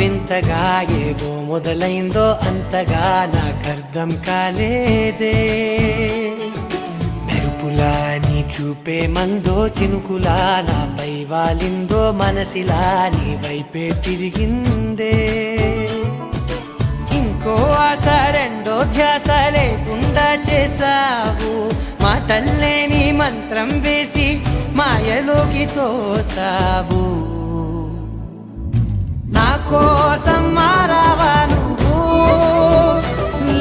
ఎంతగా ఏదో మొదలైందో అంతగా నాకర్థం కాలేదే. మెరుపులా నీ చూపే మందో చినుకులా నాపై వాలిందో మనసిలా నీ వైపే తిరిగిందే. ఇంకో ఆశ రెండో ధ్యాస లేకుండా చేసావు, మాటల్లే నీ మంత్రం వేసి మాయలోకి తోసావు. నా కోసం మారావా నువ్వు,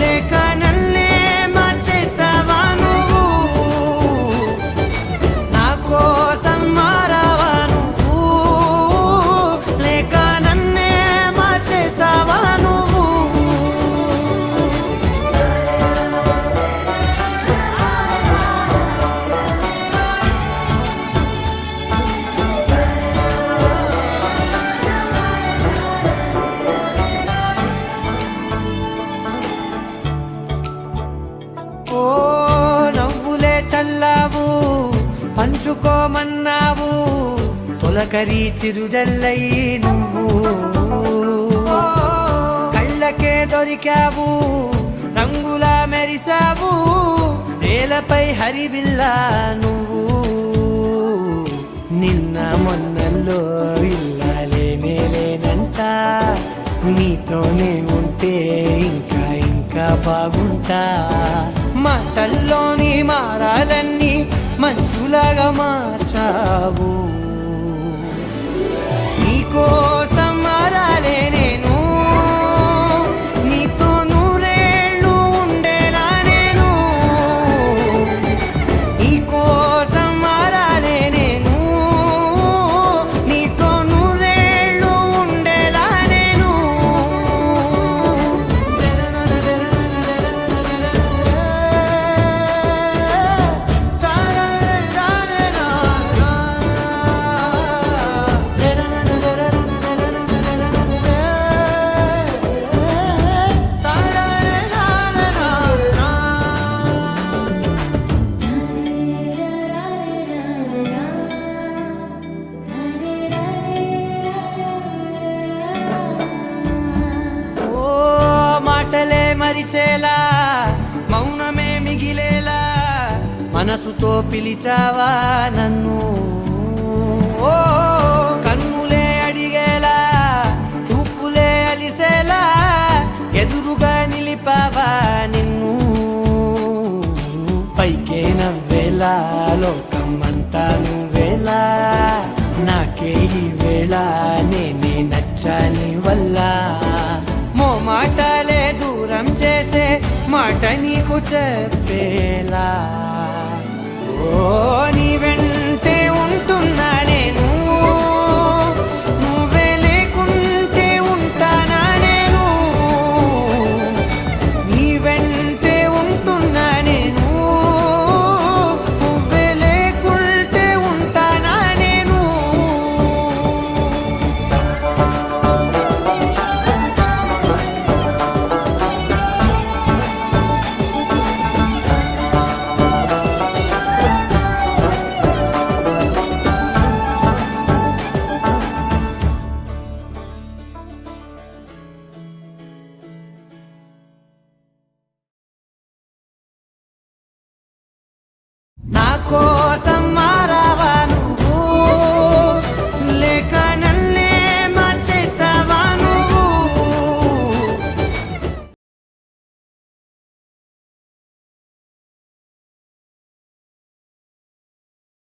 లేక నన్నే మార్చేసావా నువ్వు? నా కోసం మారావా నువ్వు, లేక నన్నే మార్చేసావా నువ్వు? ఓ నవ్వులే చల్లావు, పంచుకోమన్నావు, తొలకరి చిరుజల్లై నువ్వు. కళ్ళకే దొరికావు, రంగులా మెరిసావు, నేలపై హరివిల్లా నువ్వు. నిన్న మొన్నల్లో ఇల్లాలేనే లేనంట, నీతోనే ఉంటే ఇంకా ఇంకా బాగుంటా. మాటల్లోని మారాలన్నీ మంచులాగా మార్చావు. నీకోసం మారాలే నేను, నీతో నూరేళ్ళు ఉండేలా నేను. నీకోసం మారాలే నేను, నీతో నూరేళ్ళు ఉండేలా నేను. మాటలే మరిచేలా, మౌనమే మిగిలేలా, మనసుతో పిలిచావా నన్ను. ఓ కన్నులే అడిగేలా, చూపులే అలిసేలా, ఎదురుగా నిలిపావా నిన్ను. పైకే నవ్వేలా, లోకం అంతా నువ్వేలా, నాకే ఈ వేళ నేనే నచ్చాని వల్ల. మాటలే దూరం చేసే మాట నీకు చెప్పేలా. ఓ నీ వెంటే ఉంటున్నా నేను, నువ్వే లేకుంటే ఉంటానా నేను. నీ వెంటే ఉంటున్నా నేను, నువ్వే లేకుంటే ఉంటానా నేను. నా కోసం